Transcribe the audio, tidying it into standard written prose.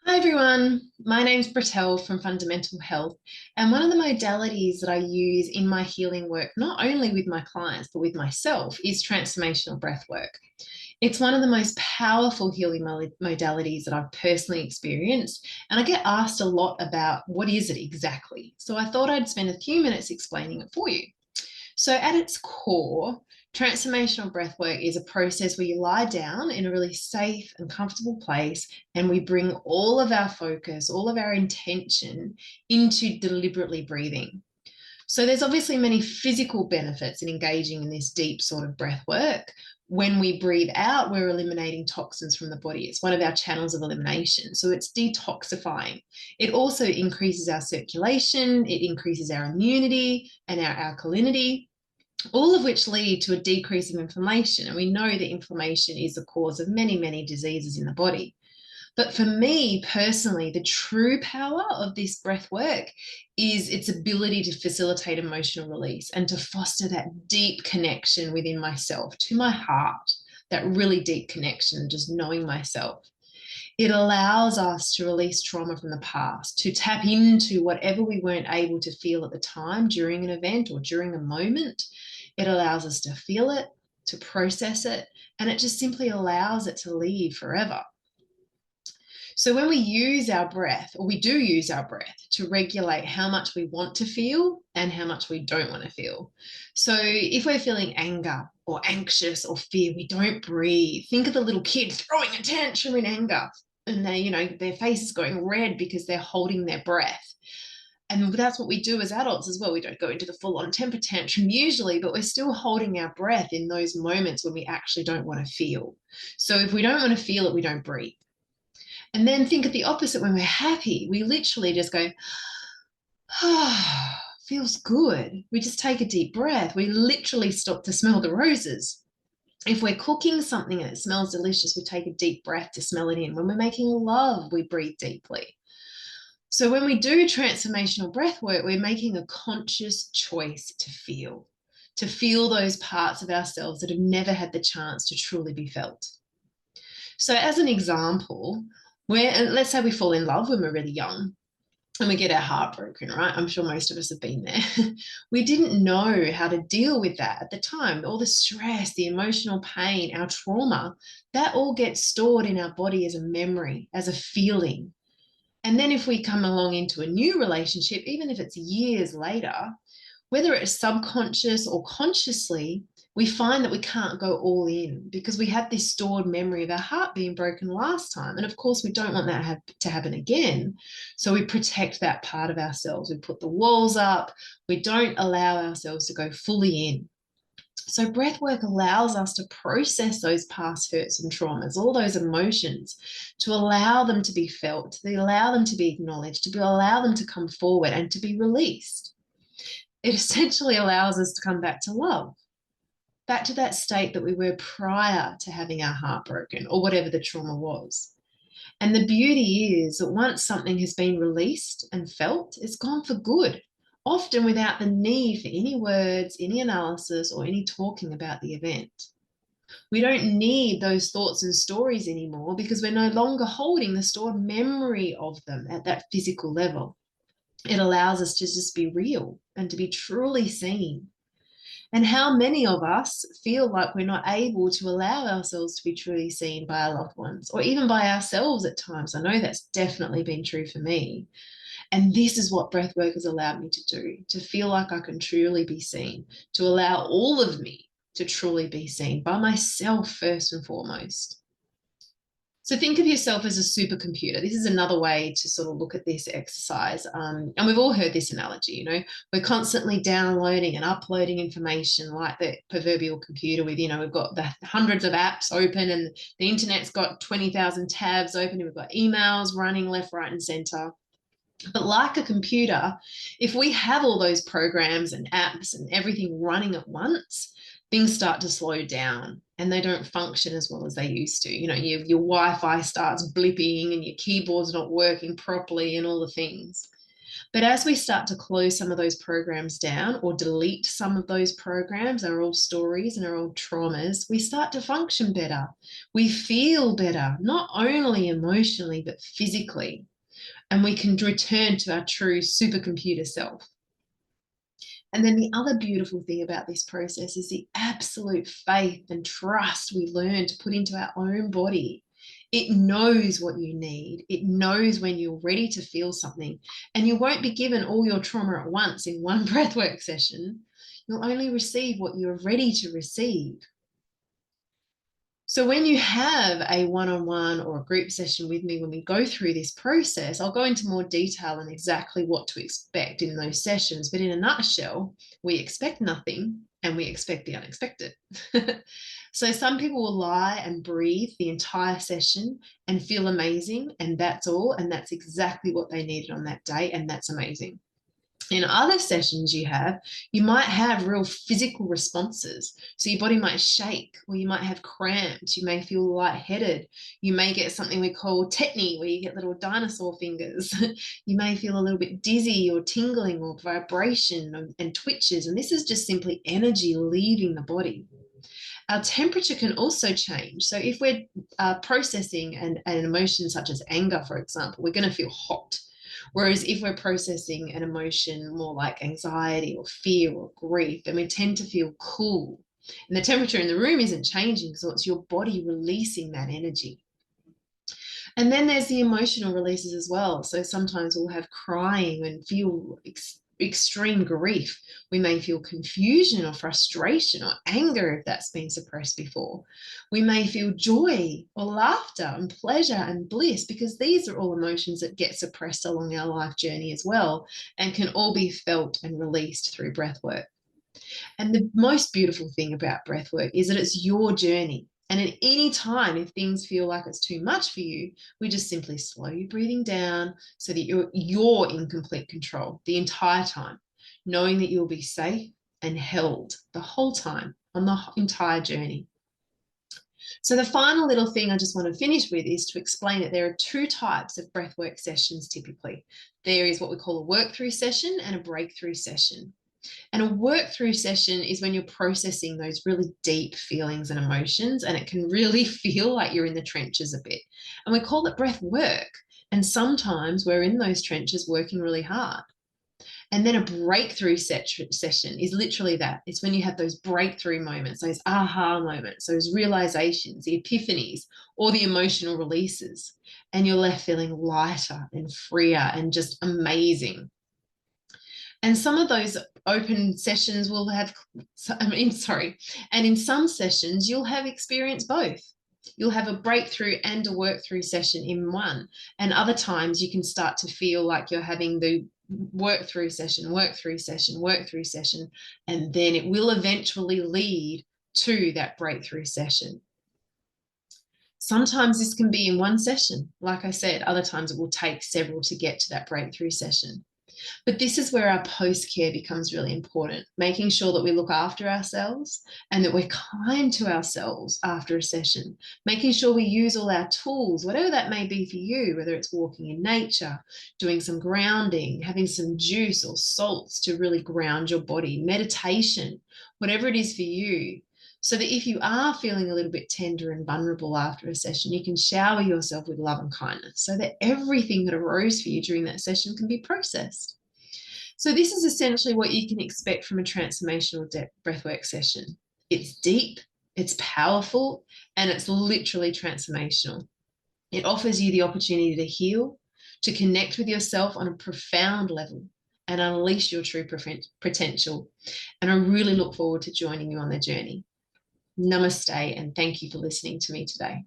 Hi everyone, my name's Bratel from Fundamental Health, and one of the modalities that I use in my healing work, not only with my clients but with myself, is transformational breathwork. It's one of the most powerful healing modalities that I've personally experienced, and I get asked a lot about what is it exactly. So I thought I'd spend a few minutes explaining it for you. So, at its core, transformational breathwork is a process where you lie down in a really safe and comfortable place, and we bring all of our focus, all of our intention into deliberately breathing. So, there's obviously many physical benefits in engaging in this deep sort of breath work. When we breathe out, we're eliminating toxins from the body. It's one of our channels of elimination. So it's detoxifying. It also increases our circulation, it increases our immunity and our alkalinity, all of which lead to a decrease of inflammation. And we know that inflammation is the cause of many, many diseases in the body. But for me personally, the true power of this breath work is its ability to facilitate emotional release and to foster that deep connection within myself, to my heart, that really deep connection, just knowing myself. It allows us to release trauma from the past, to tap into whatever we weren't able to feel at the time during an event or during a moment. It allows us to feel it, to process it, and it just simply allows it to leave forever. So when we use our breath, or we do use our breath to regulate how much we want to feel and how much we don't want to feel. So if we're feeling anger or anxious or fear, we don't breathe. Think of the little kid throwing a tantrum in anger, and their face is going red because they're holding their breath. And that's what we do as adults as well. We don't go into the full-on temper tantrum usually, but we're still holding our breath in those moments when we actually don't want to feel. So if we don't want to feel it, we don't breathe. And then think of the opposite. When we're happy, we literally just go, ah, feels good. We just take a deep breath. We literally stop to smell the roses. If we're cooking something and it smells delicious, we take a deep breath to smell it in. When we're making love, we breathe deeply. So when we do transformational breath work, we're making a conscious choice to feel those parts of ourselves that have never had the chance to truly be felt. So as an example, let's say we fall in love when we're really young and we get our heart broken, right? I'm sure most of us have been there. We didn't know how to deal with that at the time. All the stress, the emotional pain, our trauma, that all gets stored in our body as a memory, as a feeling. And then if we come along into a new relationship, even if it's years later, whether it's subconscious or consciously, we find that we can't go all in because we have this stored memory of our heart being broken last time. And of course, we don't want that to happen again. So we protect that part of ourselves. We put the walls up. We don't allow ourselves to go fully in. So breath work allows us to process those past hurts and traumas, all those emotions, to allow them to be felt, to allow them to be acknowledged, allow them to come forward and to be released. It essentially allows us to come back to love, back to that state that we were prior to having our heart broken or whatever the trauma was. And the beauty is that once something has been released and felt, it's gone for good, often without the need for any words, any analysis, or any talking about the event. We don't need those thoughts and stories anymore because we're no longer holding the stored memory of them at that physical level. It allows us to just be real and to be truly seen. And how many of us feel like we're not able to allow ourselves to be truly seen by our loved ones or even by ourselves at times? I know that's definitely been true for me. And this is what breathwork has allowed me to do, to feel like I can truly be seen, to allow all of me to truly be seen by myself first and foremost. So think of yourself as a supercomputer. This is another way to sort of look at this exercise. And we've all heard this analogy, we're constantly downloading and uploading information like the proverbial computer with, we've got the hundreds of apps open and the internet's got 20,000 tabs open and we've got emails running left, right, and center. But like a computer, if we have all those programs and apps and everything running at once, things start to slow down and they don't function as well as they used to. Your Wi-Fi starts blipping and your keyboard's not working properly and all the things. But as we start to close some of those programs down or delete some of those programs, our old stories and our old traumas, we start to function better. We feel better, not only emotionally, but physically. And we can return to our true supercomputer self. And then the other beautiful thing about this process is the absolute faith and trust we learn to put into our own body. It knows what you need. It knows when you're ready to feel something. And you won't be given all your trauma at once in one breathwork session. You'll only receive what you're ready to receive. So when you have a one-on-one or a group session with me, when we go through this process, I'll go into more detail on exactly what to expect in those sessions. But in a nutshell, we expect nothing and we expect the unexpected. So some people will lie and breathe the entire session and feel amazing, and that's all. And that's exactly what they needed on that day. And that's amazing. In other sessions you might have real physical responses. So your body might shake, or you might have cramps, you may feel lightheaded, you may get something we call tetany, where you get little dinosaur fingers. You may feel a little bit dizzy or tingling or vibration and twitches. And this is just simply energy leaving the body. Our temperature can also change. So if we're processing an emotion such as anger, for example, we're going to feel hot. Whereas if we're processing an emotion more like anxiety or fear or grief, then we tend to feel cool. And the temperature in the room isn't changing, so it's your body releasing that energy. And then there's the emotional releases as well. So sometimes we'll have crying and feel extreme grief. We may feel confusion or frustration or anger if that's been suppressed before. We may feel joy or laughter and pleasure and bliss, because these are all emotions that get suppressed along our life journey as well, and can all be felt and released through breath work. And the most beautiful thing about breath work is that it's your journey. And at any time, if things feel like it's too much for you, we just simply slow your breathing down so that you're in complete control the entire time, knowing that you'll be safe and held the whole time on the entire journey. So the final little thing I just want to finish with is to explain that there are two types of breathwork sessions typically. There is what we call a work through session and a breakthrough session. And a work through session is when you're processing those really deep feelings and emotions, and it can really feel like you're in the trenches a bit. And we call it breath work. And sometimes we're in those trenches working really hard. And then a breakthrough session is literally that. It's when you have those breakthrough moments, those aha moments, those realizations, the epiphanies, or the emotional releases. And you're left feeling lighter and freer and just amazing. And some of those open sessions will have, and in some sessions, you'll have experienced both. You'll have a breakthrough and a work through session in one. And other times you can start to feel like you're having the work through session, work through session, work through session. And then it will eventually lead to that breakthrough session. Sometimes this can be in one session. Like I said, other times it will take several to get to that breakthrough session. But this is where our post-care becomes really important, making sure that we look after ourselves and that we're kind to ourselves after a session, making sure we use all our tools, whatever that may be for you, whether it's walking in nature, doing some grounding, having some juice or salts to really ground your body, meditation, whatever it is for you. So that if you are feeling a little bit tender and vulnerable after a session, you can shower yourself with love and kindness so that everything that arose for you during that session can be processed. So this is essentially what you can expect from a transformational breathwork session. It's deep, it's powerful, and it's literally transformational. It offers you the opportunity to heal, to connect with yourself on a profound level, and unleash your true potential. And I really look forward to joining you on the journey. Namaste, and thank you for listening to me today.